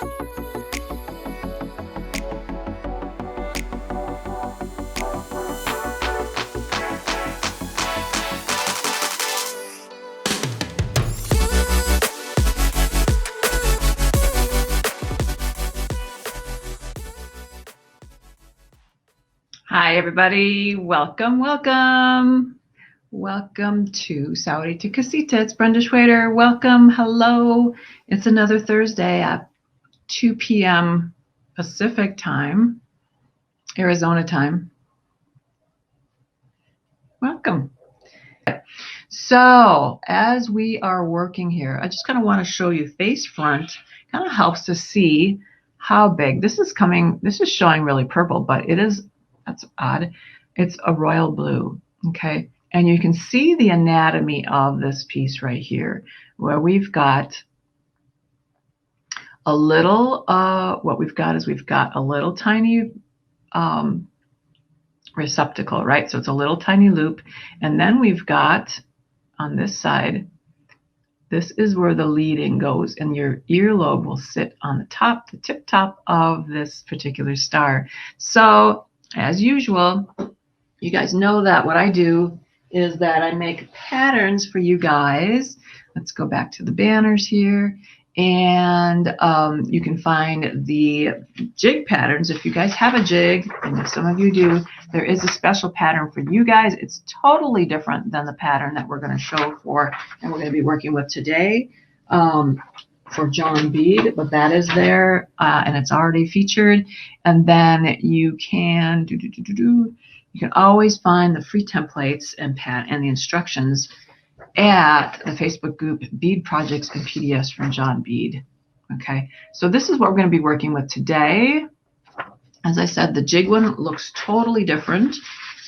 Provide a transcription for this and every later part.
Hi everybody, welcome to Saudi to Casita. It's Brenda Schwader. Welcome, hello. It's another Thursday at 2 p.m. Pacific time, Arizona time. Welcome. So as we are working here, I just kind of want to show you face front. Kind of helps to see how big this is coming. This is showing really purple, but it is, that's odd. It's a royal blue, okay? And you can see the anatomy of this piece right here, where we've got a little, what we've got is we've got a little tiny receptacle, right? So it's a little tiny loop. And then we've got on this side, this is where the leading goes, and your earlobe will sit on the top, the tip top of this particular star. So as usual, you guys know that what I do is that I make patterns for you guys. Let's go back to the banners here. And you can find the jig patterns. If you guys have a jig, and if some of you do, there is a special pattern for you guys. It's totally different than the pattern that we're going to show for, and we're going to be working with today for John Bead, but that is there, and it's already featured. And then you can you can always find the free templates and the instructions at the Facebook group Bead Projects and PDFs from John Bead. Okay, so this is what we're going to be working with today. As I said, the jig one looks totally different,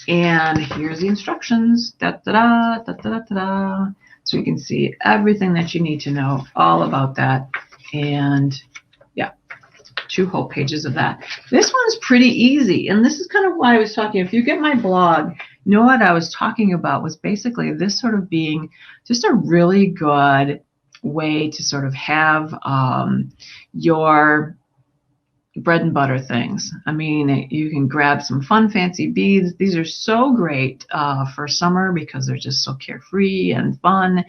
and here's the instructions. Da, da, da, da, da, da, da. So you can see everything that you need to know all about that, and yeah, 2 whole pages of that. This one's pretty easy, and this is kind of why I was talking. If you get my blog, you know what I was talking about was basically this sort of being just a really good way to sort of have your bread and butter things. I mean, you can grab some fun, fancy beads. These are so great for summer because they're just so carefree and fun,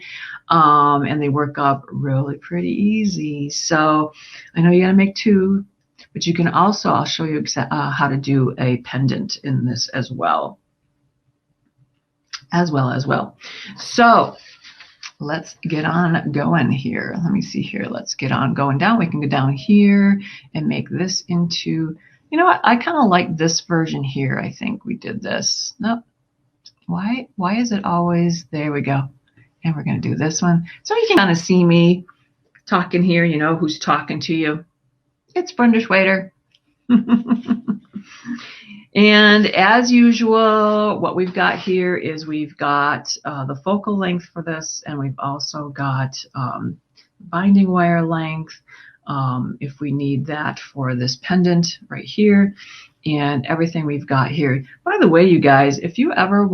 and they work up really pretty easy. So I know you got to make 2, but you can also, I'll show you how to do a pendant in this as well. So let's get on going here. Let me see here. Let's get on going down. We can go down here and make this into, you know what? I kind of like this version here. I think we did this. Nope. Why is it always, there we go. And we're going to do this one. So you can kind of see me talking here. You know who's talking to you. It's Brenda Schwader. And as usual, what we've got here is we've got the focal length for this, and we've also got binding wire length if we need that for this pendant right here, and everything we've got here. By the way, you guys, if you ever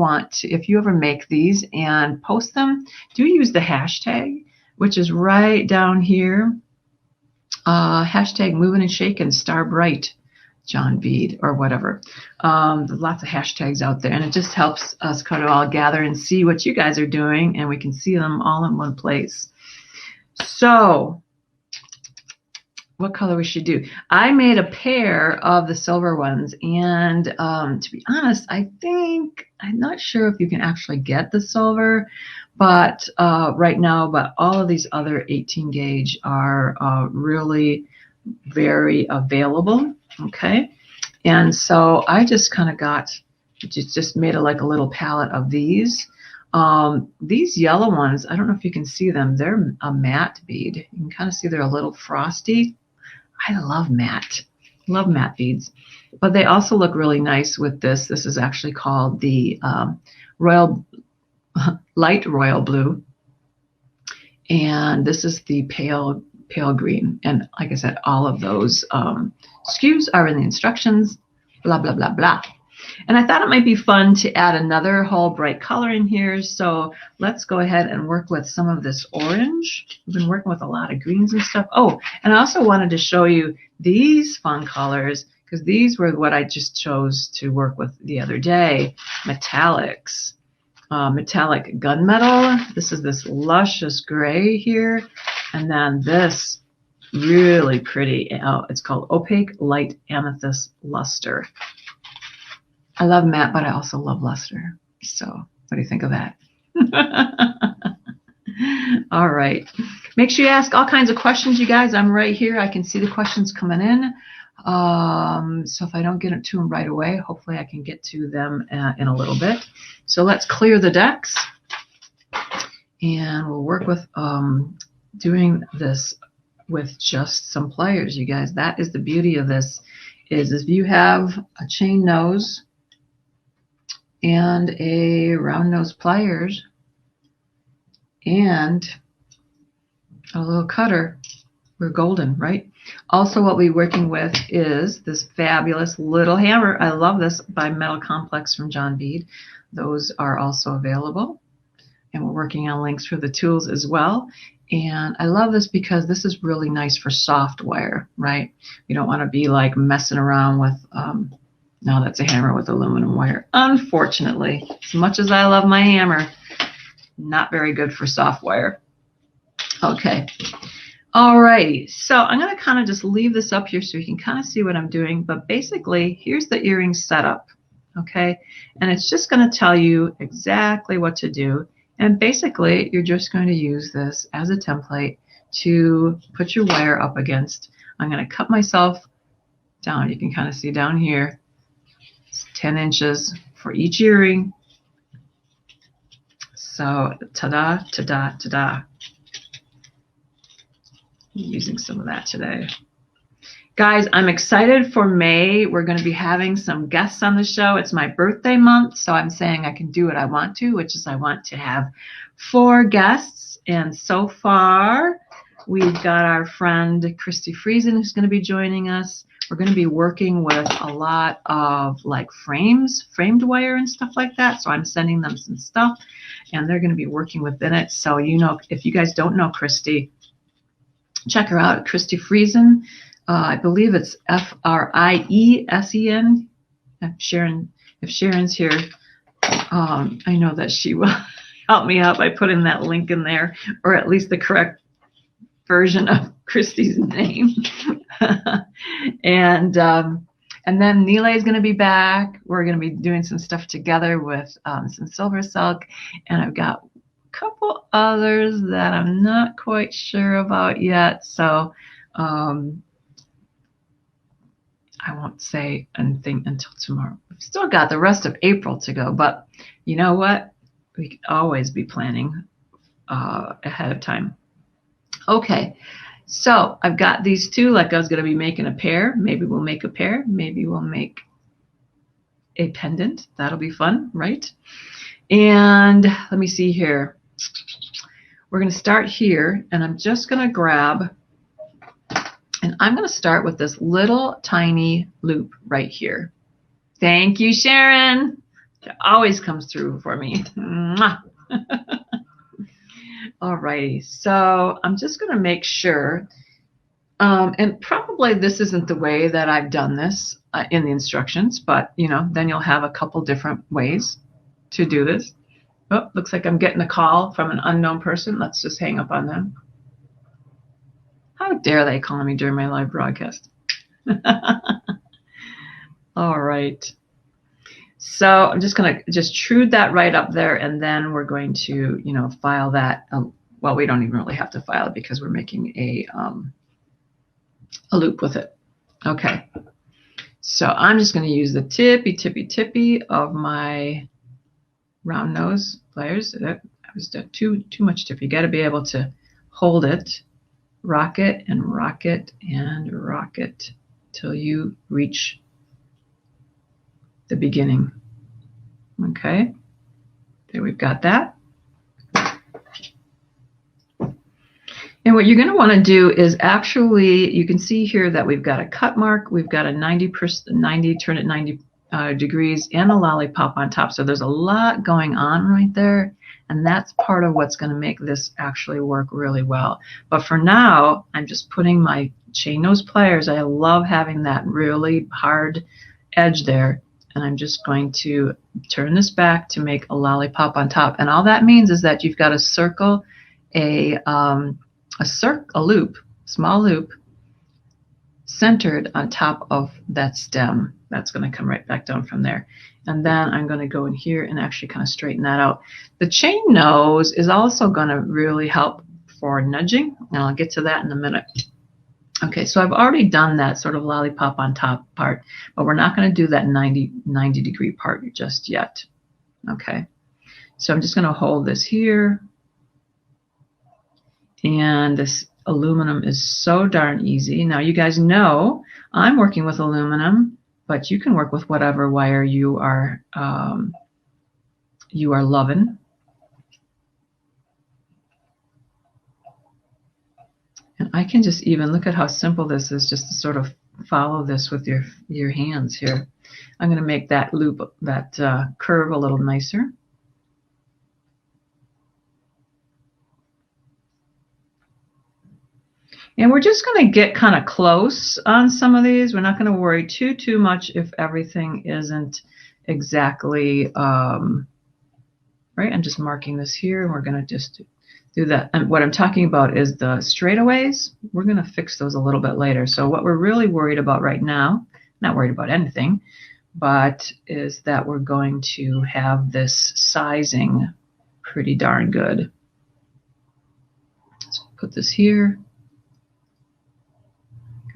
make these and post them, do use the hashtag, which is right down here. Hashtag MovinNShakin, Starbright, John Bead, or whatever. There's lots of hashtags out there, and it just helps us kind of all gather and see what you guys are doing, and we can see them all in one place. So what color we should do? I made a pair of the silver ones, and to be honest, I'm not sure if you can actually get the silver, but right now, but all of these other 18 gauge are really very available. Okay, and so I just kind of just made like a little palette of these. These yellow ones, I don't know if you can see them. They're a matte bead. You can kind of see they're a little frosty. I love matte beads, but they also look really nice with this. This is actually called the light royal blue, and this is the pale green. And like I said, all of those SKUs are in the instructions, blah, blah, blah, blah. And I thought it might be fun to add another whole bright color in here. So let's go ahead and work with some of this orange. We've been working with a lot of greens and stuff. Oh, and I also wanted to show you these fun colors, because these were what I just chose to work with the other day. Metallics. Metallic gunmetal. This is this luscious gray here. And then this really pretty, it's called Opaque Light Amethyst Luster. I love matte, but I also love luster. So what do you think of that? All right. Make sure you ask all kinds of questions, you guys. I'm right here. I can see the questions coming in. So if I don't get to them right away, hopefully I can get to them in a little bit. So let's clear the decks, and we'll work with doing this with just some pliers, you guys. That is the beauty of this, is if you have a chain nose and a round nose pliers and a little cutter, we're golden, right? Also, what we're working with is this fabulous little hammer. I love this, by Metal Complex from John Bead. Those are also available. And we're working on links for the tools as well. And I love this because this is really nice for soft wire, right? You don't want to be like messing around with, no, that's a hammer with aluminum wire. Unfortunately, as much as I love my hammer, not very good for soft wire. Okay. Alrighty, so I'm going to kind of just leave this up here so you can kind of see what I'm doing. But basically, here's the earring setup, okay? And it's just going to tell you exactly what to do. And basically, you're just going to use this as a template to put your wire up against. I'm going to cut myself down. You can kind of see down here, it's 10 inches for each earring. So, ta-da, ta-da, ta-da. Using some of that today. Guys, I'm excited for May. We're going to be having some guests on the show. It's my birthday month, so I'm saying I can do what I want to, which is I want to have 4 guests. And so far, we've got our friend Christy Friesen, who's going to be joining us. We're going to be working with a lot of like framed wire and stuff like that. So I'm sending them some stuff, and they're going to be working within it. So, you know, if you guys don't know Christy, check her out, Christy Friesen. I believe it's Friesen. If Sharon's here, I know that she will help me out by putting that link in there, or at least the correct version of Christy's name. And then Neela is going to be back. We're going to be doing some stuff together with some silver silk, and I've got couple others that I'm not quite sure about yet, so I won't say anything until tomorrow. We've still got the rest of April to go, but you know what? We could always be planning ahead of time. Okay, so I've got these two. Like I was going to be making a pair. Maybe we'll make a pair. Maybe we'll make a pendant. That'll be fun, right? And let me see here. We're going to start here, and I'm just going to grab, and I'm going to start with this little tiny loop right here. Thank you, Sharon. It always comes through for me. All righty, so I'm just going to make sure, and probably this isn't the way that I've done this in the instructions, but you know, then you'll have a couple different ways to do this. Oh, looks like I'm getting a call from an unknown person. Let's just hang up on them. How dare they call me during my live broadcast? All right. So I'm just going to just trude that right up there, and then we're going to, you know, file that. Well, we don't even really have to file it because we're making a loop with it. Okay. So I'm just going to use the tippy of my round nose pliers. That was too much tip. You got to be able to hold it, rock it, and rock it, and rock it till you reach the beginning. Okay, there we've got that. And what you're going to want to do is actually, you can see here that we've got a cut mark. We've got a 90, turn it 90 degrees and a lollipop on top. So there's a lot going on right there. And that's part of what's going to make this actually work really well. But for now, I'm just putting my chain nose pliers. I love having that really hard edge there. And I'm just going to turn this back to make a lollipop on top. And all that means is that you've got to circle a loop, small loop, centered on top of that stem. That's going to come right back down from there. And then I'm going to go in here and actually kind of straighten that out. The chain nose is also going to really help for nudging, and I'll get to that in a minute. Okay, so I've already done that sort of lollipop on top part, but we're not going to do that 90 degree part just yet. Okay, so I'm just going to hold this here, and this aluminum is so darn easy. Now you guys know I'm working with aluminum, but you can work with whatever wire you are loving. And I can just even look at how simple this is, just to sort of follow this with your hands here. I'm going to make that loop, that curve a little nicer. And we're just going to get kind of close on some of these. We're not going to worry too much if everything isn't exactly right. I'm just marking this here, and we're going to just do that. And what I'm talking about is the straightaways. We're going to fix those a little bit later. So what we're really worried about right now, not worried about anything, but is that we're going to have this sizing pretty darn good. Let's put this here.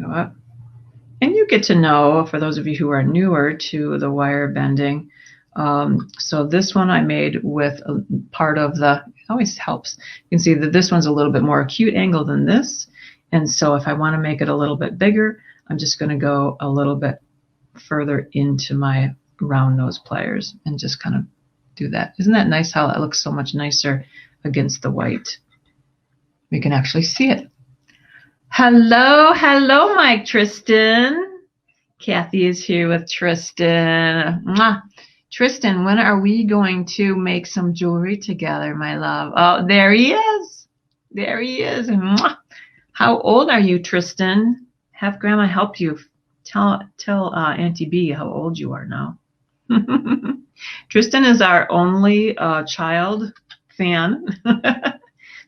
Go up. And you get to know, for those of you who are newer to the wire bending, so this one I made with a part of the, it always helps. You can see that this one's a little bit more acute angle than this. And so if I want to make it a little bit bigger, I'm just going to go a little bit further into my round nose pliers and just kind of do that. Isn't that nice how that looks so much nicer against the white? We can actually see it. Hello, Mike Tristan. Kathy is here with Tristan. Mwah. Tristan, when are we going to make some jewelry together, my love? Oh, there he is. There he is. Mwah. How old are you, Tristan? Have Grandma help you. Tell Auntie B how old you are now. Tristan is our only child fan.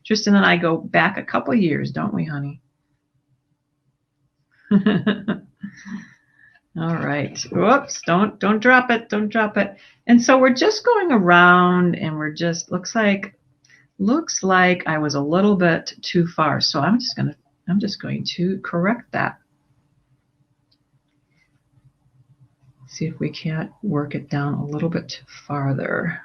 Tristan and I go back a couple years, don't we, honey? All right. Whoops, don't drop it. Don't drop it. And so we're just going around, and we're just looks like I was a little bit too far. So I'm just going to correct that. See if we can't work it down a little bit farther.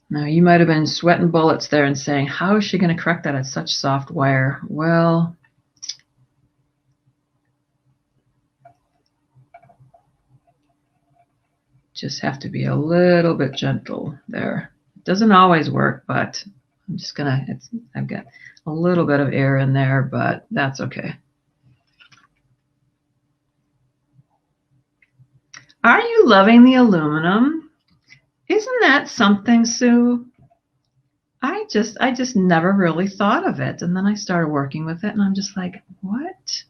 Now, you might have been sweating bullets there and saying, how is she going to correct that at such soft wire? Well, just have to be a little bit gentle there. It doesn't always work, but I'm just going to, I've got a little bit of air in there, but that's okay. Are you loving the aluminum? Isn't that something, Sue? I just never really thought of it. And then I started working with it, and I'm just like, what?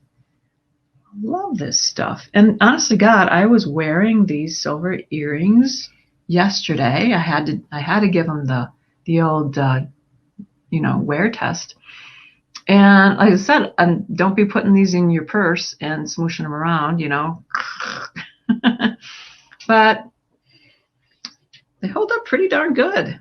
I love this stuff. And honest to God, I was wearing these silver earrings yesterday. I had to give them the old wear test. And like I said, don't be putting these in your purse and smooshing them around, But they hold up pretty darn good.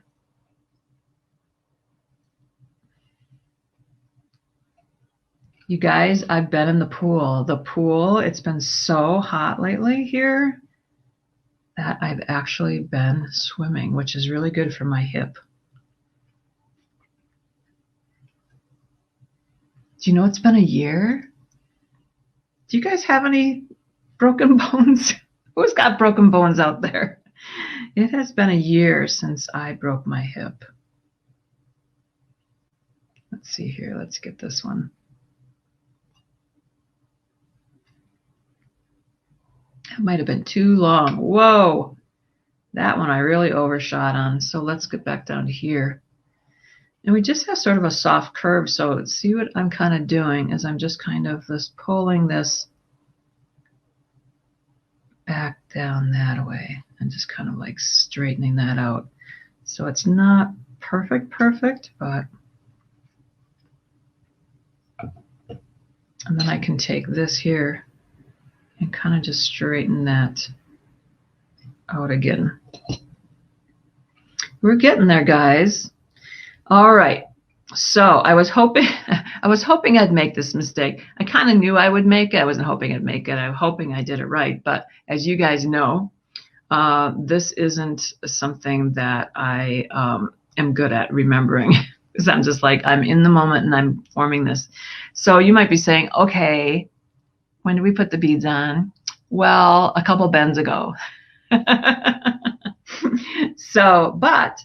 You guys, I've been in the pool. The pool, it's been so hot lately here that I've actually been swimming, which is really good for my hip. Do you know it's been a year? Do you guys have any broken bones? Who's got broken bones out there? It has been a year since I broke my hip. Let's see here. Let's get this one. That might have been too long. Whoa, that one I really overshot on. So let's get back down to here. And we just have sort of a soft curve. So see what I'm kind of doing is I'm just kind of just pulling this back down that way and just kind of like straightening that out. So it's not perfect, but and then I can take this here and kind of just straighten that out again. We're getting there, guys. All right. So I was hoping I'd make this mistake. I kind of knew I would make it. I wasn't hoping I'd make it. I was hoping I did it right. But as you guys know, this isn't something that I am good at remembering. Because I'm just like, I'm in the moment and I'm forming this. So you might be saying, okay, when did we put the beads on? Well, a couple bends ago. So, but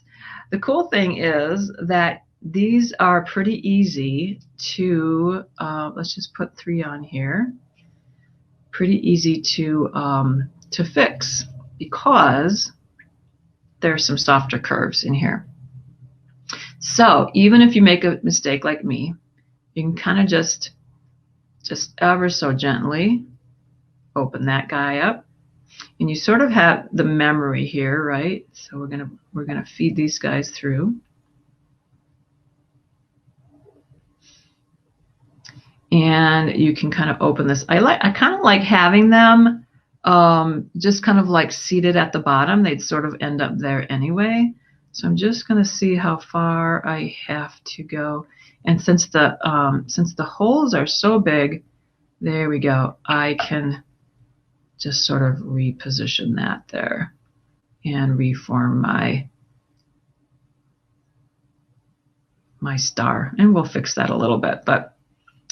the cool thing is that these are pretty easy to, let's just put 3 on here. Pretty easy to fix because there's some softer curves in here. So even if you make a mistake like me, you can kind of just ever so gently open that guy up. And you sort of have the memory here, right? So we're gonna feed these guys through. And you can kind of open this. I kind of like having them just kind of like seated at the bottom. They'd sort of end up there anyway. So I'm just going to see how far I have to go. And since the holes are so big, there we go. I can just sort of reposition that there and reform my star. And we'll fix that a little bit. But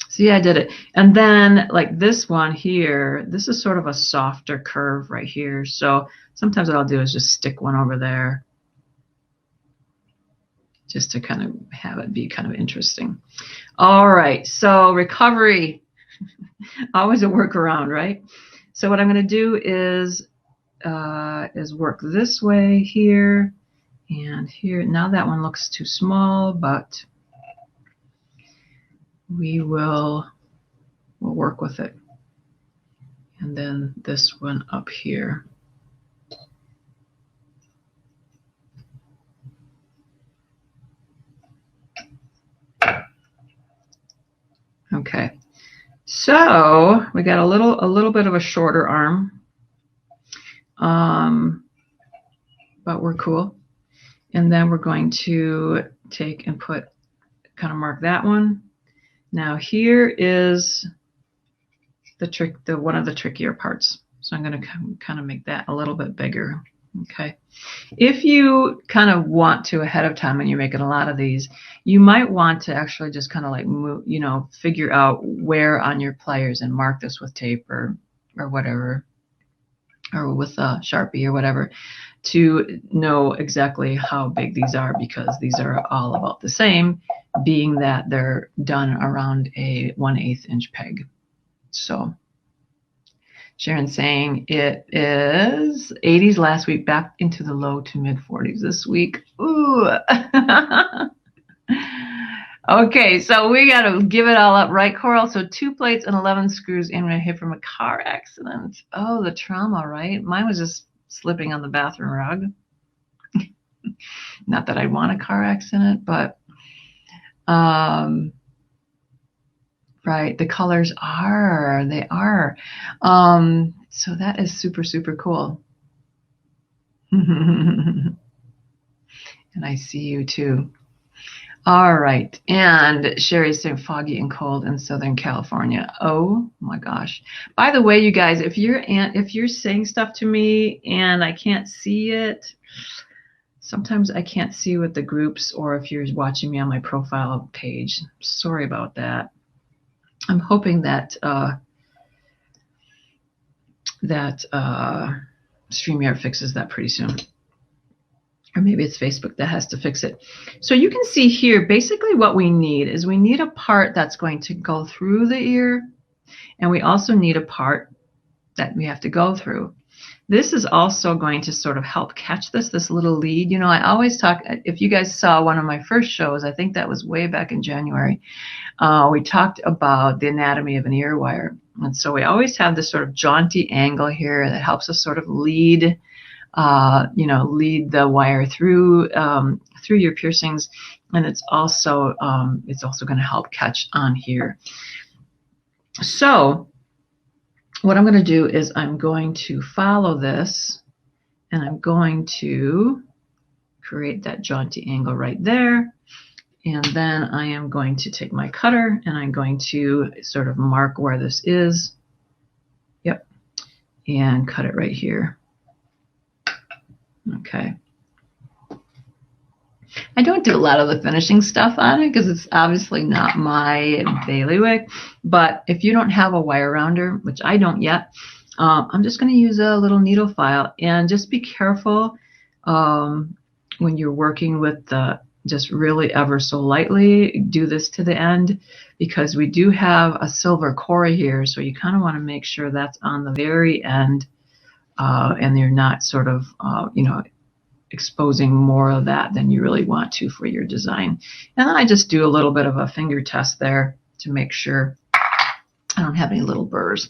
see, I did it. And then like this one here, this is sort of a softer curve right here. So sometimes what I'll do is just stick one over there just to kind of have it be kind of interesting. All right, so recovery, always a workaround, right? So what I'm going to do is work this way here and here. Now that one looks too small, but we'll work with it. And then this one up here. Okay, so we got a little bit of a shorter arm, but we're cool. And then we're going to take and kind of mark that one. Now here is one of the trickier parts. So I'm going to kind of make that a little bit bigger. Okay. If you kind of want to ahead of time when you're making a lot of these, you might want to actually just kind of like move, figure out where on your pliers and mark this with tape or whatever, or with a Sharpie or whatever, to know exactly how big these are, because these are all about the same, being that they're done around a 1/8 inch peg. So Sharon's saying it is 80s last week, back into the low to mid 40s this week. Ooh. Okay, so we got to give it all up, right, Coral? So 2 plates and 11 screws in when I hit from a car accident. Oh, the trauma, right? Mine was just slipping on the bathroom rug. Not that I want a car accident, but right, the colors they are. So that is super, super cool. And I see you too. All right, and Sherry's saying foggy and cold in Southern California. Oh my gosh. By the way, you guys, if you're saying stuff to me and I can't see it, sometimes I can't see with the groups, or if you're watching me on my profile page. Sorry about that. I'm hoping that StreamYard fixes that pretty soon. Or maybe it's Facebook that has to fix it. So you can see here, basically what we need is we need a part that's going to go through the ear, and we also need a part that we have to go through. This is also going to sort of help catch this little lead. You know, I always talk, if you guys saw one of my first shows, I think that was way back in January, we talked about the anatomy of an ear wire. And so we always have this sort of jaunty angle here that helps us sort of lead, lead the wire through your piercings. And it's also going to help catch on here. So what I'm going to do is I'm going to follow this, and I'm going to create that jaunty angle right there. And then I am going to take my cutter and I'm going to sort of mark where this is. Yep. And cut it right here. Okay. I don't do a lot of the finishing stuff on it because it's obviously not my bailiwick. But if you don't have a wire rounder, which I don't yet, I'm just going to use a little needle file. And just be careful when you're working with the, just really ever so lightly do this to the end, because we do have a silver core here. So you kind of want to make sure that's on the very end, and you're not sort of, exposing more of that than you really want to for your design. And then I just do a little bit of a finger test there to make sure I don't have any little burrs.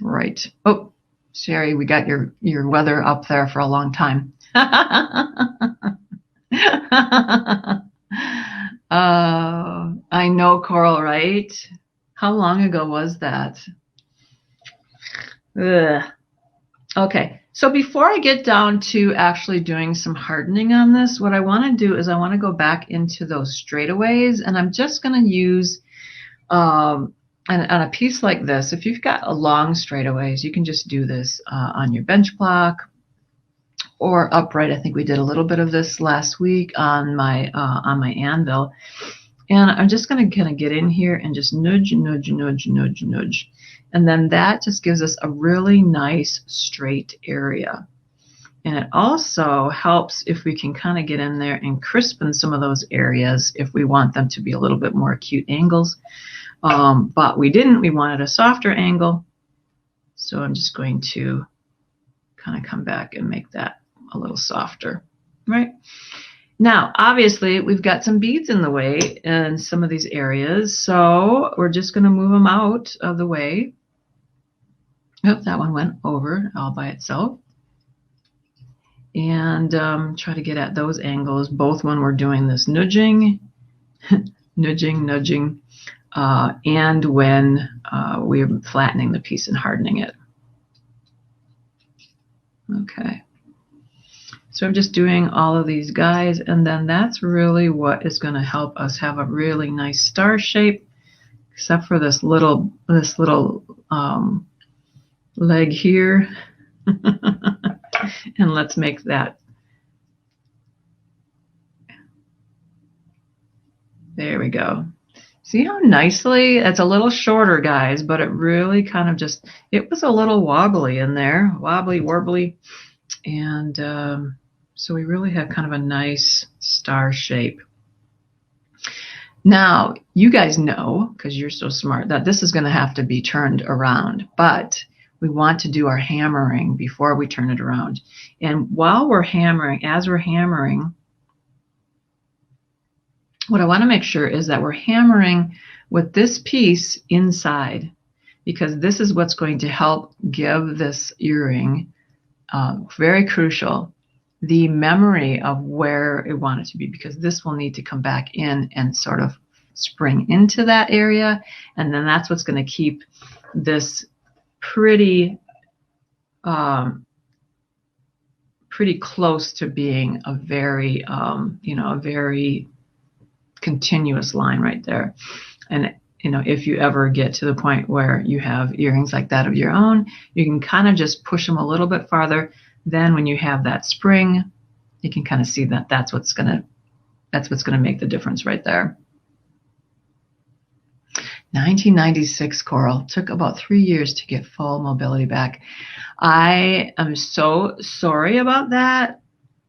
Right. Oh, Sherry, we got your weather up there for a long time. I know, Coral, right? How long ago was that? Ugh. Okay, so before I get down to actually doing some hardening on this, what I want to do is I want to go back into those straightaways, and I'm just going to use, on a piece like this, if you've got a long straightaways, you can just do this on your bench block or upright. I think we did a little bit of this last week on my anvil. And I'm just going to kind of get in here and just nudge, nudge, nudge, nudge, nudge. And then that just gives us a really nice straight area. And it also helps if we can kind of get in there and crispen some of those areas if we want them to be a little bit more acute angles. But we didn't. We wanted a softer angle. So I'm just going to kind of come back and make that a little softer, right? Now, obviously, we've got some beads in the way in some of these areas, so we're just going to move them out of the way. Oh, that one went over all by itself. And try to get at those angles, both when we're doing this nudging, nudging, nudging, and when we're flattening the piece and hardening it. Okay. So I'm just doing all of these guys, and then that's really what is going to help us have a really nice star shape, except for this little leg here. And let's make that. There we go. See how nicely? It's a little shorter, guys, but it really kind of just, it was a little wobbly in there, wobbly, warbly. And so we really have kind of a nice star shape. Now, you guys know, because you're so smart, that this is going to have to be turned around, but we want to do our hammering before we turn it around. And while we're hammering, as we're hammering, what I want to make sure is that we're hammering with this piece inside, because this is what's going to help give this earring, very crucial, the memory of where we want it to be, because this will need to come back in and sort of spring into that area. And then that's what's going to keep this pretty close to being a very, a very continuous line right there. And, if you ever get to the point where you have earrings like that of your own, you can kind of just push them a little bit farther. Then when you have that spring, you can kind of see that that's what's going to make the difference right there. 1996, Coral. Took about 3 years to get full mobility back. I am so sorry about that.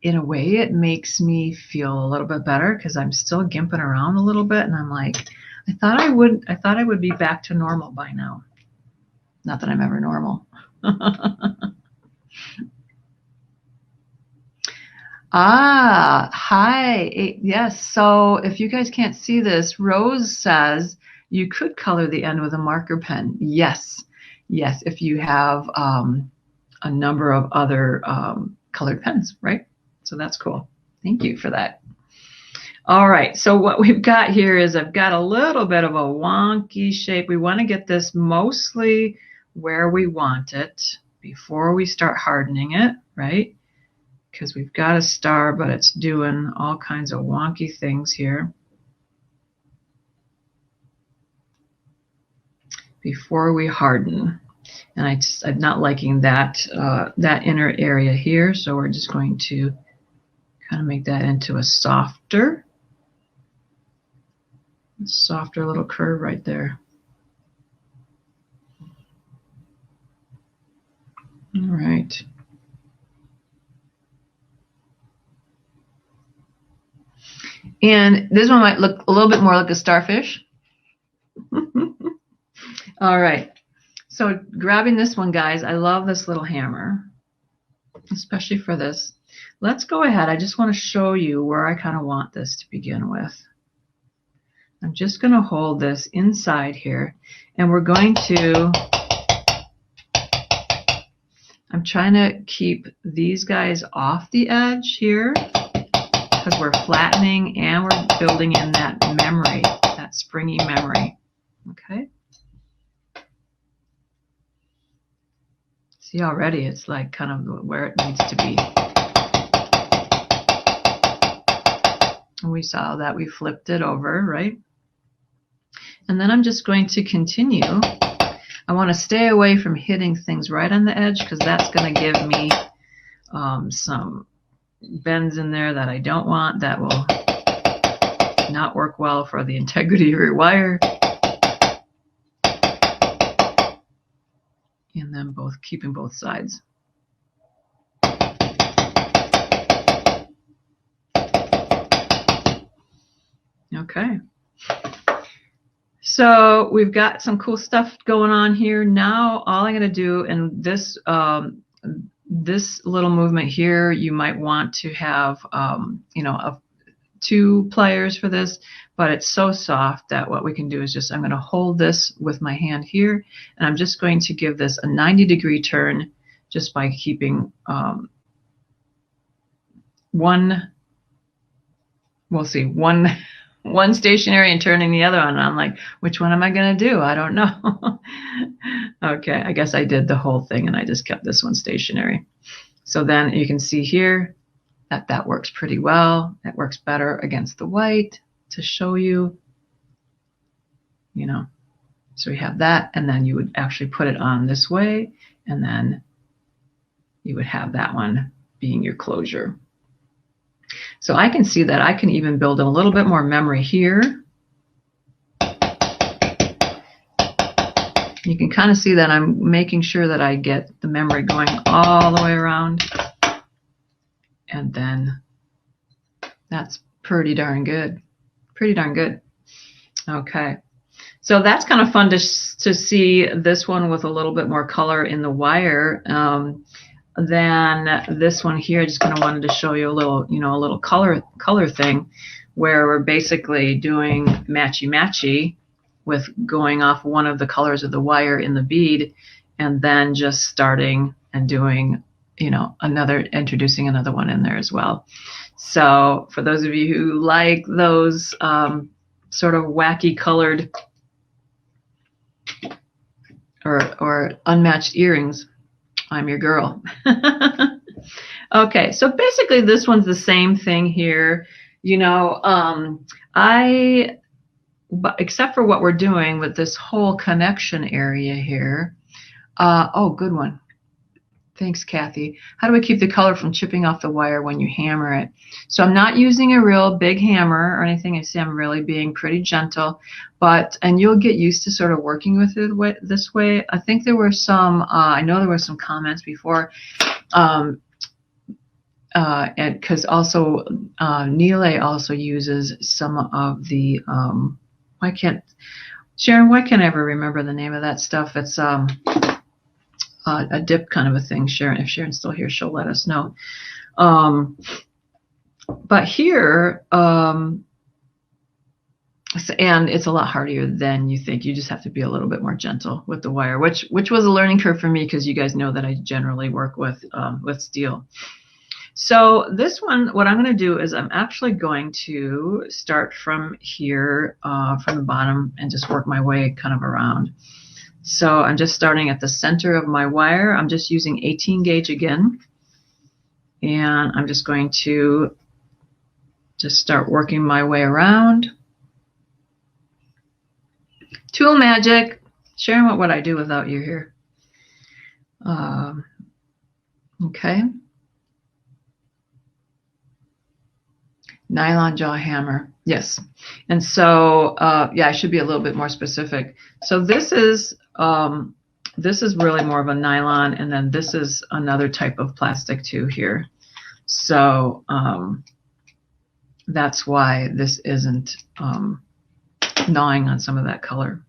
In a way, it makes me feel a little bit better because I'm still gimping around a little bit, and I'm like, I thought I would be back to normal by now. Not that I'm ever normal. Ah, hi. Yes. So if you guys can't see this, Rose says you could color the end with a marker pen. Yes. Yes. If you have a number of other colored pens, right? So that's cool. Thank you for that. All right. So what we've got here is I've got a little bit of a wonky shape. We want to get this mostly where we want it before we start hardening it, right? Because we've got a star, but it's doing all kinds of wonky things here before we harden. And I'm not liking that that inner area here, so we're just going to kind of make that into a softer little curve right there. All right. And this one might look a little bit more like a starfish. All right. So grabbing this one, guys, I love this little hammer, especially for this. Let's go ahead. I just want to show you where I kind of want this to begin with. I'm just going to hold this inside here, and we're going to, I'm trying to keep these guys off the edge here, because we're flattening and we're building in that memory, that springy memory. Okay. See, already it's like kind of where it needs to be. And we saw that we flipped it over, right? And then I'm just going to continue. I want to stay away from hitting things right on the edge, because that's going to give me some bends in there that I don't want. That will not work well for the integrity of your wire. And then both keeping both sides. Okay. So we've got some cool stuff going on here. Now all I'm going to do, and this this little movement here, you might want to have, you know, 2 pliers for this, but it's so soft that what we can do is just, I'm going to hold this with my hand here, and I'm just going to give this a 90-degree turn just by keeping one stationary and turning the other one. And I'm like, which one am I going to do? I don't know. Okay, I guess I did the whole thing and I just kept this one stationary. So then you can see here that that works pretty well. It works better against the white to show you, you know. So we have that, and then you would actually put it on this way, and then you would have that one being your closure. So I can see that I can even build in a little bit more memory here. You can kind of see that I'm making sure that I get the memory going all the way around. And then that's pretty darn good. Pretty darn good. Okay. So that's kind of fun to see this one with a little bit more color in the wire. Then this one here, I just kind of wanted to show you a little, you know, a little color thing where we're basically doing matchy-matchy with going off one of the colors of the wire in the bead, and then just starting and doing, you know, introducing another one in there as well. So for those of you who like those sort of wacky colored or unmatched earrings, I'm your girl. Okay, so basically this one's the same thing here. You know, except for what we're doing with this whole connection area here. Oh, good one. Thanks, Kathy. How do we keep the color from chipping off the wire when you hammer it? So I'm not using a real big hammer or anything. I see I'm really being pretty gentle, and you'll get used to sort of working with it this way. I think there were some, I know there were some comments before, and because also Neela also uses some of the, Sharon, why can't I ever remember the name of that stuff? It's, a dip kind of a thing. Sharon, if Sharon's still here, she'll let us know. But here, and it's a lot harder than you think. You just have to be a little bit more gentle with the wire, which was a learning curve for me, because you guys know that I generally work with steel. So this one, what I'm going to do is I'm actually going to start from here, from the bottom, and just work my way kind of around. So I'm just starting at the center of my wire. I'm just using 18 gauge again. And I'm just going to just start working my way around. Tool magic. Sharon, what would I do without you here? Okay. Nylon jaw hammer. Yes. And so, yeah, I should be a little bit more specific. So this is really more of a nylon, and then this is another type of plastic too here. So that's why this isn't gnawing on some of that color.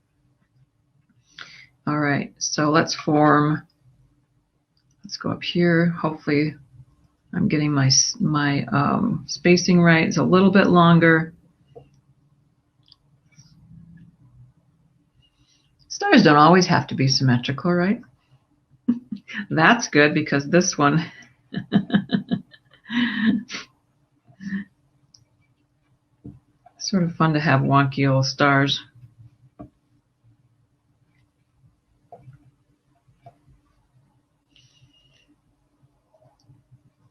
All right, so let's go up here. Hopefully I'm getting my spacing right. It's a little bit longer. Stars don't always have to be symmetrical, right? That's good, because this one sort of fun to have wonky old stars.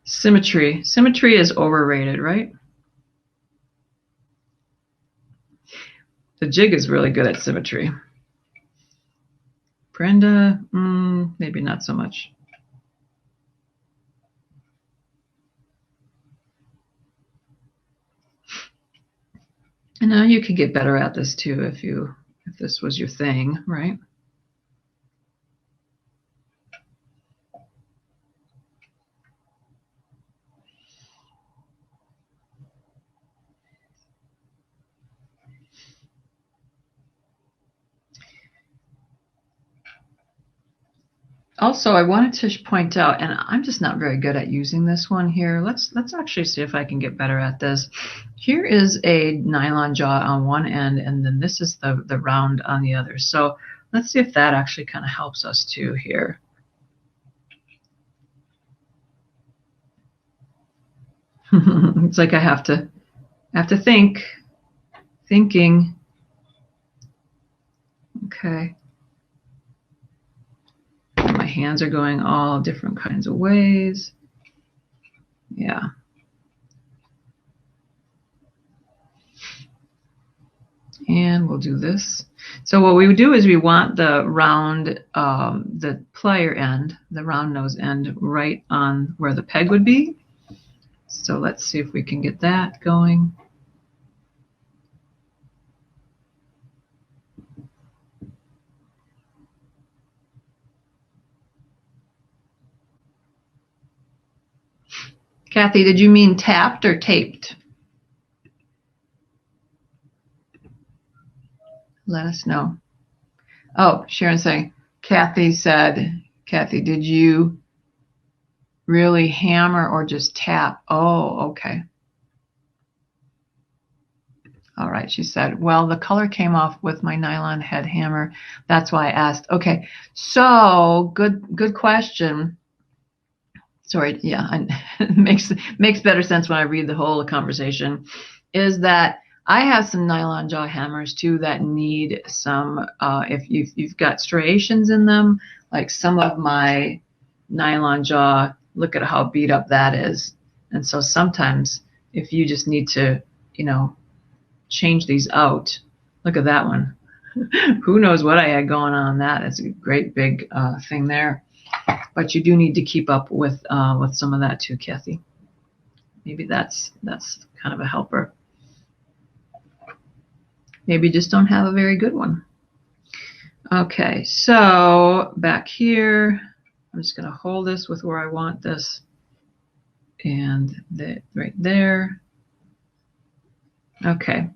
Symmetry. Symmetry is overrated, right? The jig is really good at symmetry. Brenda, maybe not so much. And now you could get better at this too if this was your thing, right? Also, I wanted to point out, and I'm just not very good at using this one here. Let's actually see if I can get better at this. Here is a nylon jaw on one end, and then this is the round on the other. So let's see if that actually kind of helps us too here. It's like I have to thinking. Okay. My hands are going all different kinds of ways. Yeah. And we'll do this. So what we would do is we want the round, the plier end, the round nose end, right on where the peg would be. So let's see if we can get that going. Kathy, did you mean tapped or taped? Let us know. Oh, Sharon's saying, Kathy said, Kathy, did you really hammer or just tap? Oh, okay. All right, she said, well, the color came off with my nylon head hammer. That's why I asked. Okay, so good question. Sorry, yeah, it makes better sense when I read the whole conversation. Is that I have some nylon jaw hammers too that need some, if you've got striations in them, like some of my nylon jaw, look at how beat up that is. And so sometimes if you just need to, change these out, look at that one. Who knows what I had going on that. It's a great big thing there. But you do need to keep up with some of that too, Kathy. Maybe that's kind of a helper. Maybe you just don't have a very good one. Okay, so back here, I'm just going to hold this with where I want this, and right there. Okay,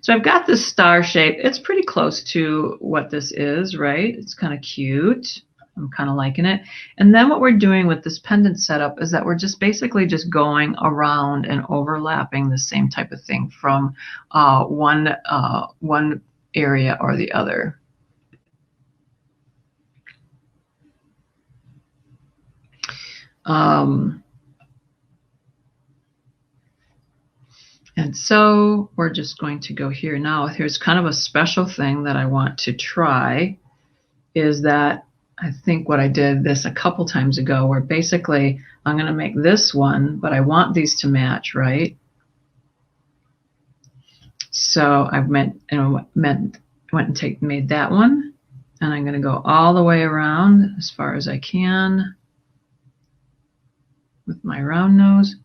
so I've got this star shape. It's pretty close to what this is, right? It's kind of cute. I'm kind of liking it. And then what we're doing with this pendant setup is that we're just basically just going around and overlapping the same type of thing from one area or the other. And so we're just going to go here now. Here's kind of a special thing that I want to try, is that I think what I did this a couple times ago, where basically I'm going to make this one, but I want these to match, right? So I went and made that one, and I'm going to go all the way around as far as I can with my round nose.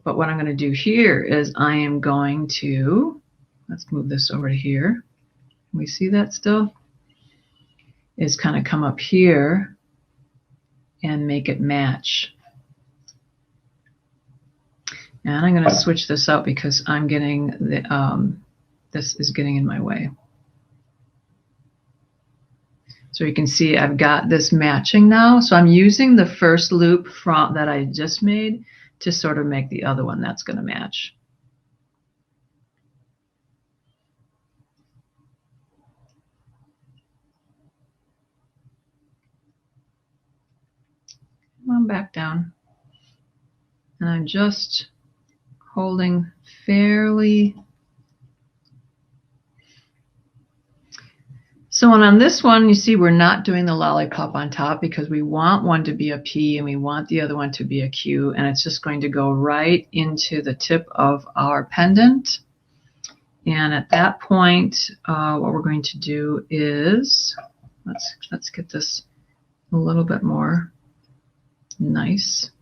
But what I'm going to do here is I am going to, let's move this over to here. Can we see that still? Is kind of come up here and make it match. And I'm going to switch this out because I'm getting the, this is getting in my way. So you can see I've got this matching now. So I'm using the first loop from that I just made to sort of make the other one that's going to match. Come on back down. And I'm just holding fairly. So on this one, you see we're not doing the lollipop on top because we want one to be a P and we want the other one to be a Q, and it's just going to go right into the tip of our pendant. And at that point, what we're going to do is, let's get this a little bit more nice,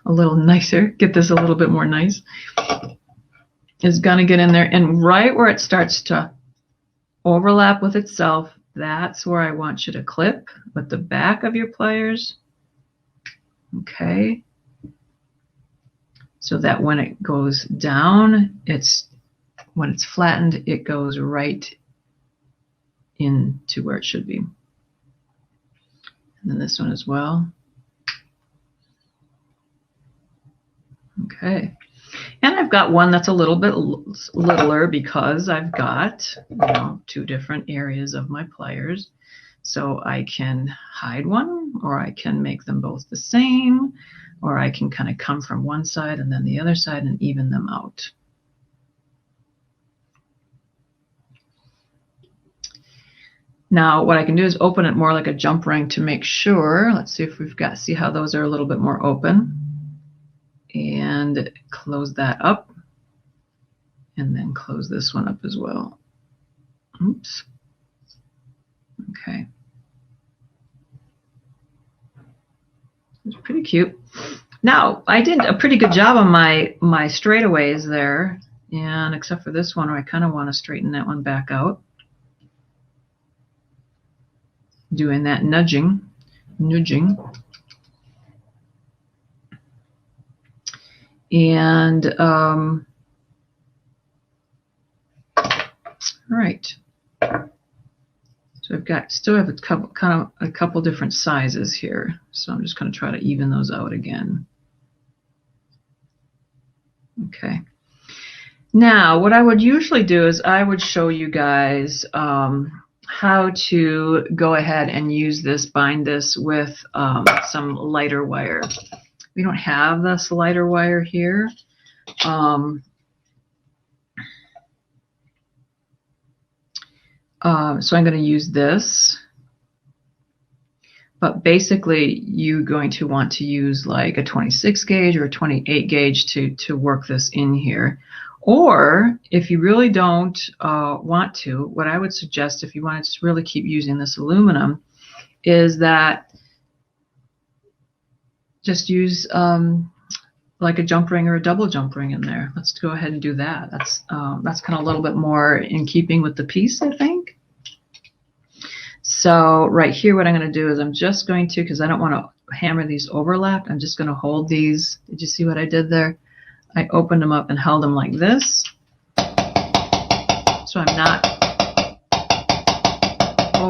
a little nicer, get this a little bit more nice. It's gonna get in there, and right where it starts to overlap with itself, that's where I want you to clip with the back of your pliers. Okay. So that when it goes down, when it's flattened, it goes right into where it should be. And then this one as well. Okay. And I've got one that's a little bit littler because I've got, you know, two different areas of my pliers. So I can hide one, or I can make them both the same, or I can kind of come from one side and then the other side and even them out. Now what I can do is open it more like a jump ring to make sure. Let's see if we've got, see how those are a little bit more open. And close that up, and then close this one up as well. Oops. Okay. It's pretty cute. Now, I did a pretty good job on my straightaways there, and except for this one where I kind of want to straighten that one back out. Doing that nudging. And all right, so I've got still have a couple different sizes here, so I'm just going to try to even those out again. Okay, now what I would usually do is I would show you guys how to go ahead and use this, bind this with some lighter wire. We don't have this lighter wire here. So I'm going to use this. But basically, you're going to want to use like a 26 gauge or a 28 gauge to work this in here. Or if you really don't want to, what I would suggest if you want to really keep using this aluminum is that just use like a jump ring or a double jump ring in there. Let's go ahead and do that. That's kind of a little bit more in keeping with the piece, I think. So right here, what I'm going to do is I'm just going to, because I don't want to hammer these overlapped, I'm just going to hold these. Did you see what I did there? I opened them up and held them like this. So I'm not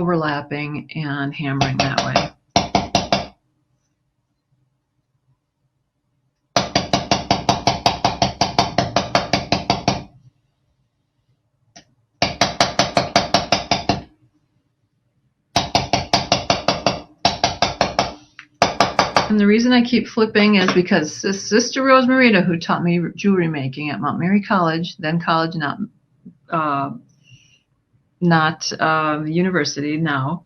overlapping and hammering that way. And the reason I keep flipping is because Sister Rosemarita, who taught me jewelry making at Mount Mary College, then college, not university now,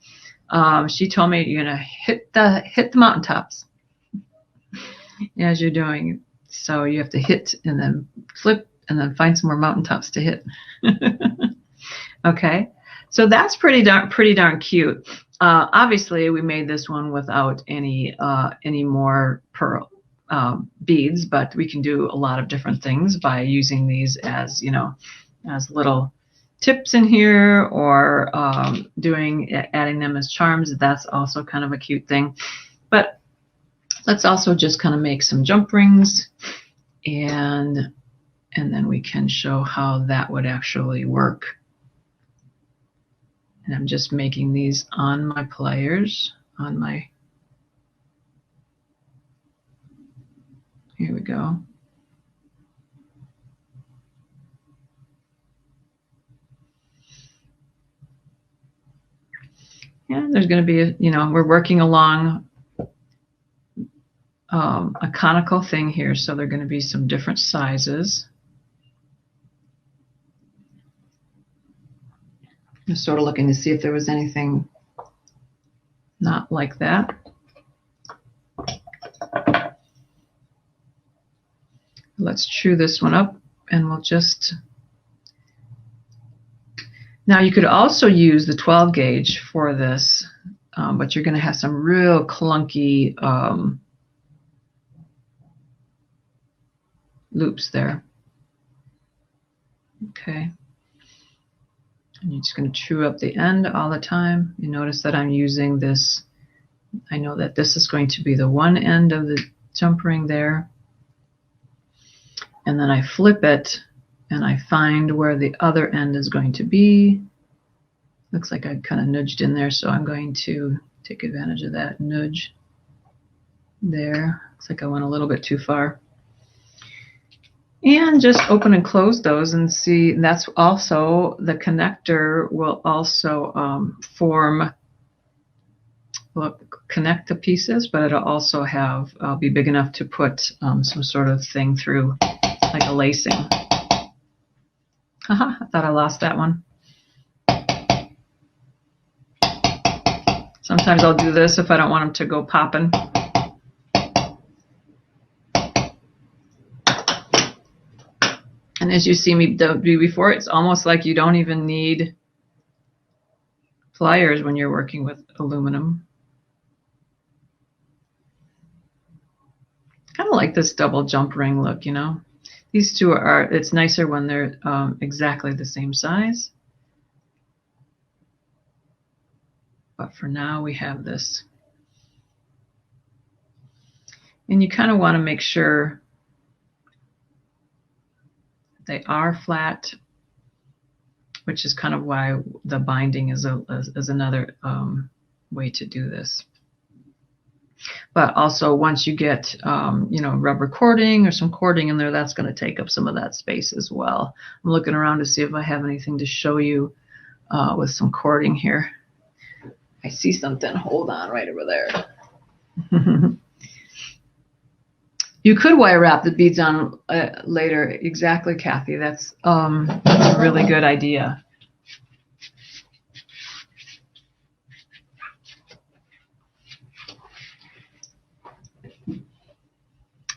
she told me you're gonna hit the mountaintops as you're doing. So you have to hit and then flip and then find some more mountaintops to hit. Okay, so that's pretty darn cute. Obviously, we made this one without any more pearl beads, but we can do a lot of different things by using these as, you know, as little tips in here, or adding them as charms. That's also kind of a cute thing. But let's also just kind of make some jump rings, and then we can show how that would actually work. And I'm just making these on my pliers, here we go. Yeah, there's going to be, you know, we're working along a conical thing here, so there are going to be some different sizes. I'm sort of looking to see if there was anything not like that. Let's chew this one up, and we'll just... Now you could also use the 12 gauge for this, but you're going to have some real clunky loops there. Okay. And you're just going to chew up the end all the time. You notice that I'm using this. I know that this is going to be the one end of the jump ring there. And then I flip it, and I find where the other end is going to be. Looks like I kind of nudged in there, so I'm going to take advantage of that nudge there. Looks like I went a little bit too far. And just open and close those and see. That's also, the connector will also connect the pieces, but it'll also be big enough to put some sort of thing through, like a lacing. Haha, I thought I lost that one. Sometimes I'll do this if I don't want them to go popping. And as you see me do before, it's almost like you don't even need pliers when you're working with aluminum. Kind of like this double jump ring look, you know. These two it's nicer when they're exactly the same size. But for now, we have this. And you kind of want to make sure they are flat, which is kind of why the binding is another way to do this. But also, once you get you know, rubber cording or some cording in there, that's going to take up some of that space as well. I'm looking around to see if I have anything to show you with some cording here. I see something. Hold on, right over there. You could wire wrap the beads on later. Exactly, Kathy. That's a really good idea.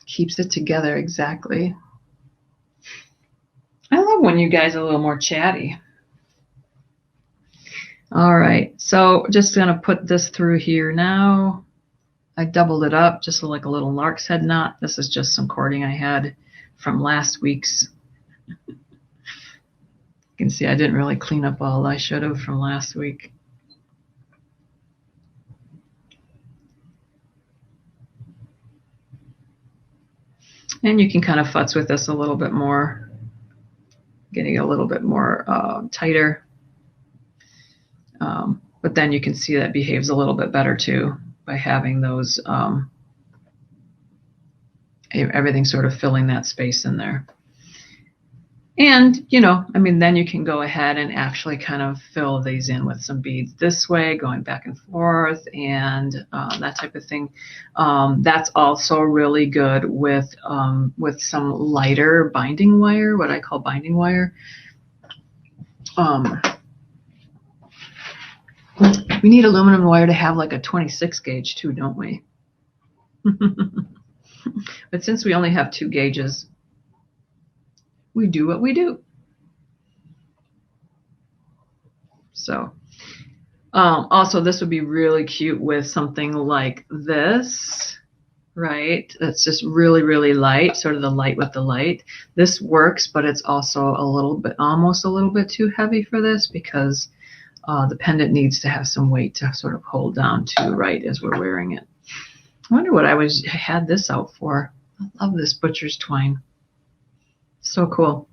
Keeps it together, exactly. I love when you guys are a little more chatty. All right, so just going to put this through here now. I doubled it up just like a little lark's head knot. This is just some cording I had from last week's. You can see I didn't really clean up all I should have from last week. And you can kind of futz with this a little bit more, getting a little bit more tighter. But then you can see that behaves a little bit better too by having those, everything sort of filling that space in there. And, you know, I mean, then you can go ahead and actually kind of fill these in with some beads this way, going back and forth, and that type of thing. That's also really good with some lighter binding wire, what I call binding wire. We need aluminum wire to have like a 26 gauge too, don't we? But since we only have 2 gauges, we do what we do. So also this would be really cute with something like this, right? That's just really, really light, sort of the light with the light. This works, but it's also a little bit, almost a little bit too heavy for this, because the pendant needs to have some weight to sort of hold down to, right, as we're wearing it. I wonder what I had this out for. I love this butcher's twine. So cool.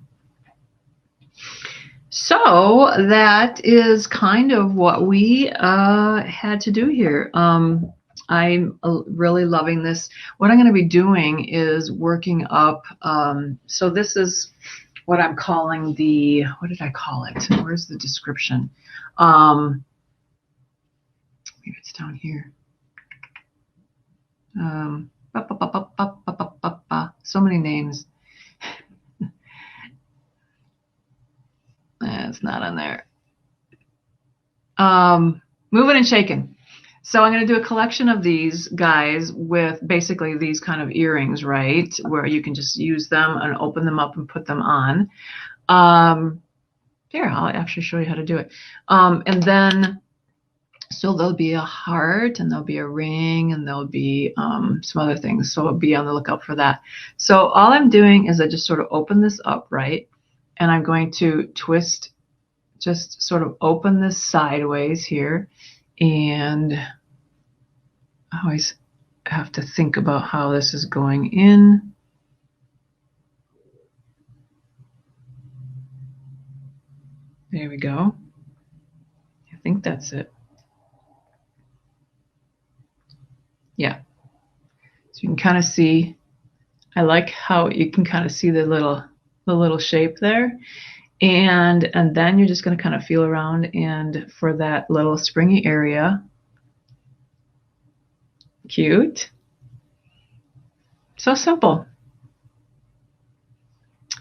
So that is kind of what we had to do here. I'm really loving this. What I'm going to be doing is working up. So this is what I'm calling the, what did I call it? Where's the description? Maybe it's down here. So many names. It's not on there. MovinNShakin. So I'm going to do a collection of these guys with basically these kind of earrings, right? Where you can just use them and open them up and put them on. Here, I'll actually show you how to do it. And then, so there'll be a heart, and there'll be a ring, and there'll be some other things. So be on the lookout for that. So all I'm doing is I just sort of open this up, right? And I'm going to twist, just sort of open this sideways here. And I always have to think about how this is going in. There we go. I think that's it. Yeah. So you can kind of see, I like how you can kind of see the little shape there. And then you're just going to kind of feel around, and for that little springy area. Cute. So simple.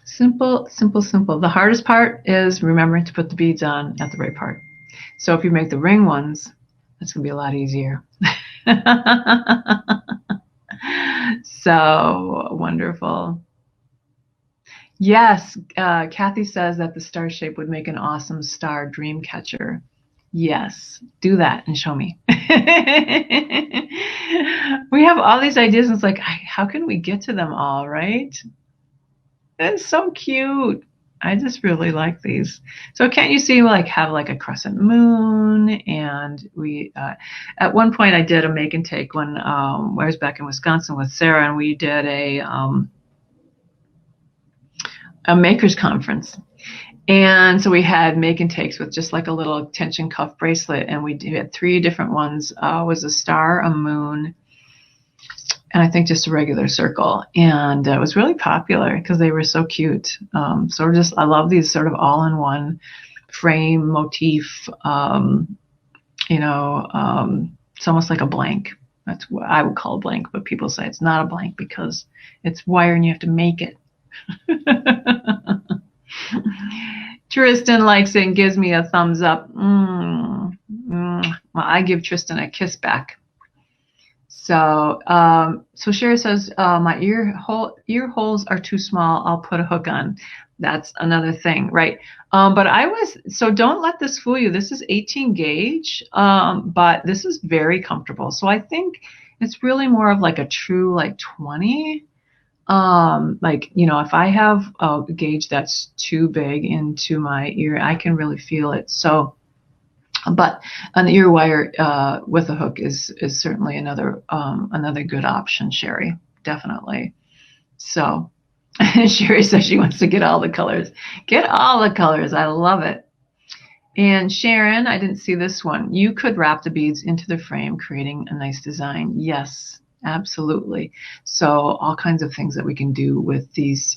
Simple, simple, simple. The hardest part is remembering to put the beads on at the right part. So if you make the ring ones, that's going to be a lot easier. So wonderful. Yes, Kathy says that the star shape would make an awesome star dream catcher. Yes, do that and show me. We have all these ideas, and it's like, how can we get to them all, right? It's so cute. I just really like these. So can't you see, like, have like a crescent moon? And we, at one point I did a make and take when I was back in Wisconsin with Sarah, and we did a makers conference. And so we had make and takes with just like a little tension cuff bracelet, and we had 3 different ones. Was a star, a moon, and I think just a regular circle. And it was really popular because they were so cute. So I love these sort of all-in-one frame motif. It's almost like a blank. That's what I would call a blank, but people say it's not a blank because it's wire and you have to make it. Tristan likes it and gives me a thumbs up. Well, I give Tristan a kiss back. So Sherry says, my ear holes are too small. I'll put a hook on. That's another thing, right? But so don't let this fool you. This is 18 gauge, but this is very comfortable. So I think it's really more of like a true like 20. If I have a gauge that's too big into my ear, I can really feel it. So, but an ear wire with a hook is certainly another good option, Sherry, definitely. So Sherry says she wants to get all the colors. Get all the colors. I love it. And Sharon, I didn't see this one. You could wrap the beads into the frame, creating a nice design. Yes, absolutely. So all kinds of things that we can do with these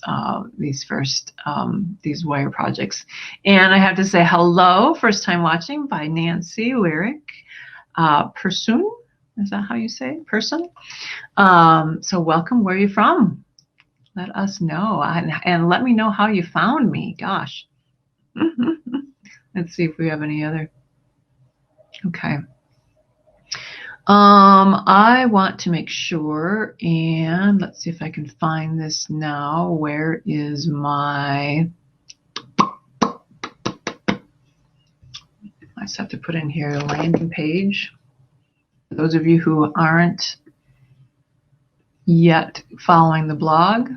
wire projects. And I have to say hello, first time watching, by Nancy Lyric Person. Is that how you say it? Person? So welcome. Where are you from? Let us know. And let me know how you found me. Gosh. Let's see if we have any other. Okay. I want to make sure, and let's see if I can find this now. Where is my, I just have to put in here a landing page. For those of you who aren't yet following the blog,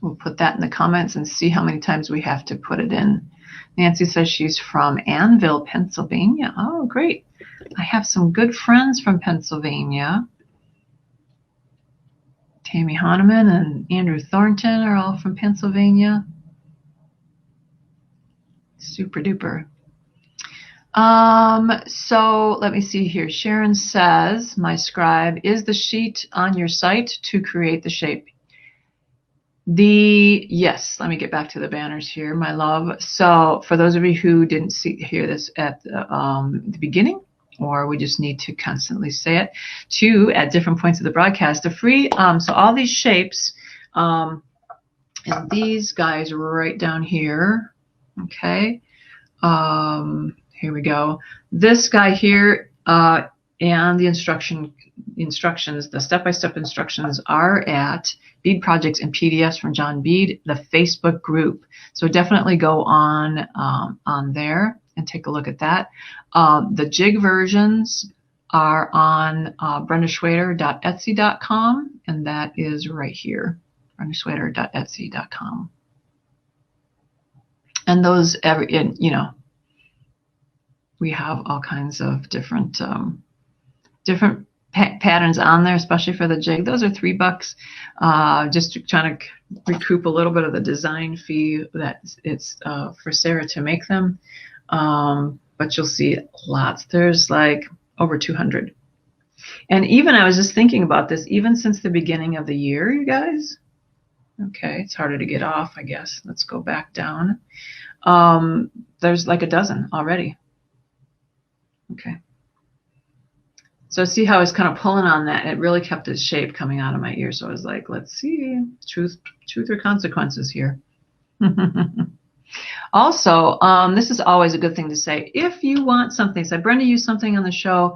we'll put that in the comments and see how many times we have to put it in. Nancy says she's from Annville, Pennsylvania. Oh, great. I have some good friends from Pennsylvania. Tammy Hahnemann and Andrew Thornton are all from Pennsylvania. Super duper. So let me see here. Sharon says, my scribe, is the sheet on your site to create the shape? Yes, let me get back to the banners here, my love. So for those of you who didn't hear this at the beginning, or we just need to constantly say it at different points of the broadcast, the free, so all these shapes, and these guys right down here, okay, here we go. This guy here, and the instructions, the step-by-step instructions are at Bead Projects and PDFs from John Bead, the Facebook group. So definitely go on there and take a look at that. The jig versions are on BrendaSchwader.etsy.com, and that is right here, BrendaSchwader.etsy.com. And those, we have all kinds of different patterns on there, especially for the jig. Those are $3, just trying to recoup a little bit of the design fee that it's for Sarah to make them. But you'll see lots. There's like over 200. And even, I was just thinking about this, even since the beginning of the year, you guys. Okay, it's harder to get off, I guess. Let's go back down. There's like a dozen already. Okay. So see how I was kind of pulling on that. It really kept its shape coming out of my ear. So I was like, let's see, truth or consequences here. Also, this is always a good thing to say. If you want something, say, Brenda used something on the show,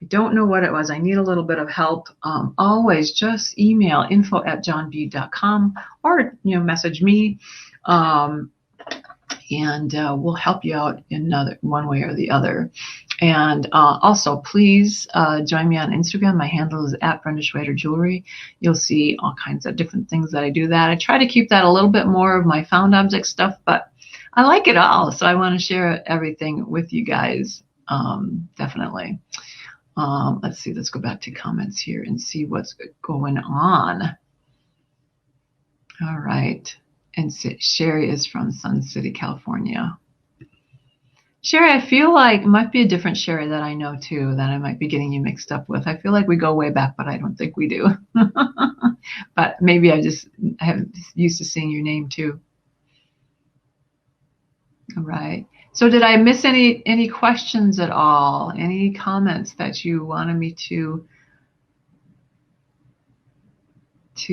I don't know what it was, I need a little bit of help, always just email info@johnbead.com or message me, and we'll help you out in one way or the other. And also, please join me on Instagram. My handle is @BrendaSchwader You'll see all kinds of different things that I do that. I try to keep that a little bit more of my found object stuff, but I like it all. So I want to share everything with you guys, definitely. Let's see. Let's go back to comments here and see what's going on. All right. And Sherry is from Sun City, California. Sherry, I feel like it might be a different Sherry that I know too, that I might be getting you mixed up with. I feel like we go way back, but I don't think we do. But maybe I have used to seeing your name too. All right. So did I miss any questions at all? Any comments that you wanted me to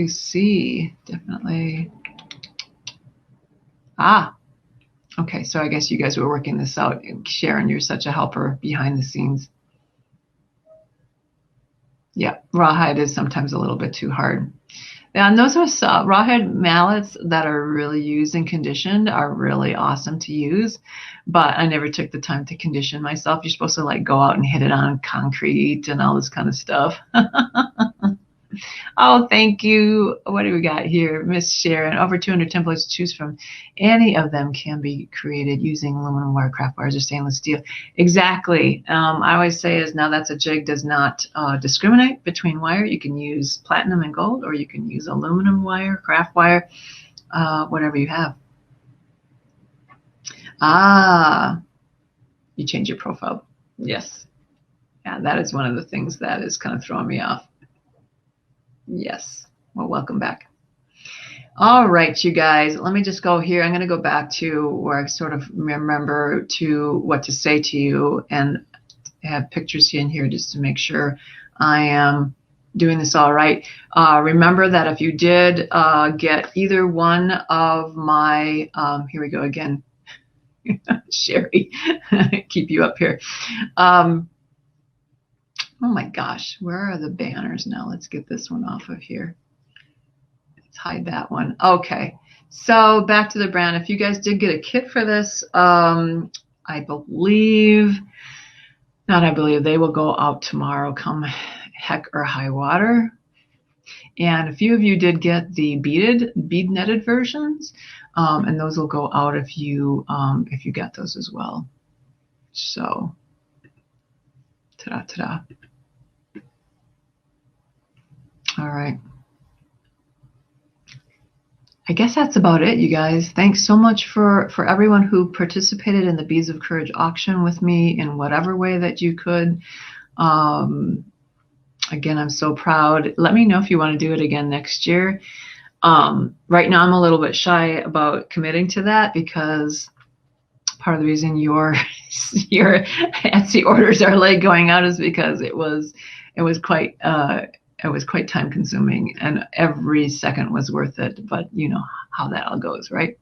see? Definitely. Okay, so I guess you guys were working this out. Sharon, you're such a helper behind the scenes. Yeah, rawhide is sometimes a little bit too hard. And those are rawhide mallets that are really used and conditioned are really awesome to use, but I never took the time to condition myself. You're supposed to like go out and hit it on concrete and all this kind of stuff. Oh, thank you. What do we got here? Miss Sharon, over 200 templates to choose from. Any of them can be created using aluminum wire, craft wires, or stainless steel. Exactly. I always say is now that's a jig does not discriminate between wire. You can use platinum and gold, or you can use aluminum wire, craft wire, whatever you have. Ah, you change your profile. Yes. Yeah, that is one of the things that is kind of throwing me off. Yes. Well, welcome back. All right, you guys, let me just go here. I'm going to go back to where I sort of remember to what to say to you, and have pictures in here just to make sure I am doing this all right. Remember that if you did get either one of my, here we go again, Sherry, keep you up here. Oh my gosh, where are the banners now? Let's get this one off of here. Let's hide that one. Okay, so back to the brand. If you guys did get a kit for this, I believe, they will go out tomorrow, come heck or high water. And a few of you did get the bead netted versions, and those will go out if you got those as well. So, ta-da, ta-da. All right. I guess that's about it, you guys. Thanks so much for everyone who participated in the Beads of Courage auction with me in whatever way that you could. Again, I'm so proud. Let me know if you want to do it again next year. Right now, I'm a little bit shy about committing to that because part of the reason your Etsy orders are late going out is because it was quite time consuming, and every second was worth it. But you know how that all goes, right?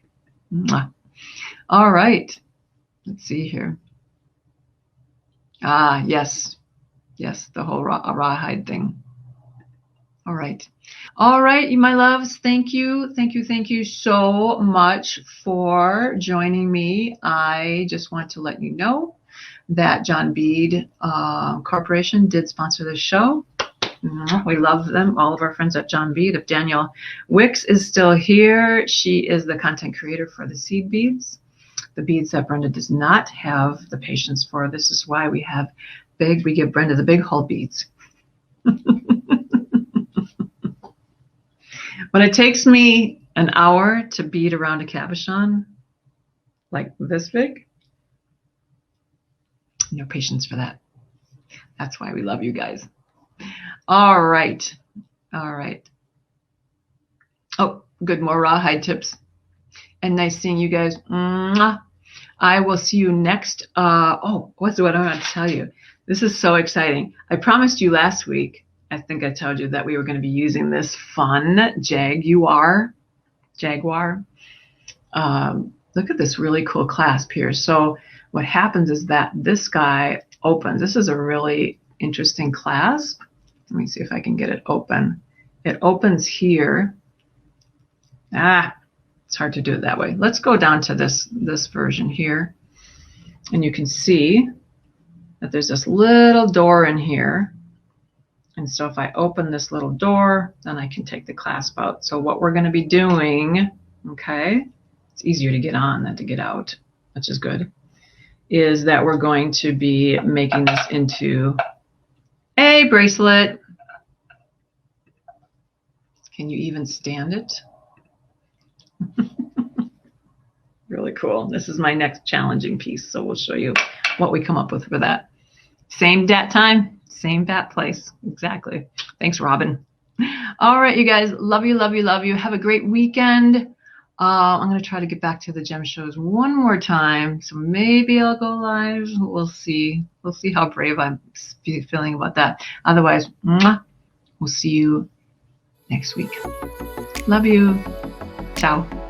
Mwah. All right. Let's see here. Yes, the whole rawhide thing. All right, my loves. Thank you so much for joining me. I just want to let you know that John Bead Corporation did sponsor this show. We love them, all of our friends at John Bead. If Danielle Wicks is still here, she is the content creator for the seed beads, the beads that Brenda does not have the patience for. This is why we give Brenda the big hull beads. When it takes me an hour to bead around a cabochon like this big, no patience for that. That's why we love you guys. All right. Oh, good, more rawhide tips. And nice seeing you guys. Mwah. I will see you next. What's what I want to tell you? This is so exciting. I promised you last week, I think I told you that we were going to be using this fun Jaguar. Look at this really cool clasp here. So what happens is that this guy opens. This is a really interesting clasp. Let me see if I can get it open. It opens here. It's hard to do it that way. Let's go down to this version here. And you can see that there's this little door in here. And so if I open this little door, then I can take the clasp out. So what we're going to be doing, okay, it's easier to get on than to get out, which is good, is that we're going to be making this into a bracelet. Can you even stand it? Really cool. This is my next challenging piece, so we'll show you what we come up with for that. Same dat time, same bat place. Exactly. Thanks, Robin. All right, you guys. Love you. Have a great weekend. I'm going to try to get back to the gem shows one more time, so maybe I'll go live. We'll see. We'll see how brave I'm feeling about that. Otherwise, we'll see you next week. Love you. Ciao.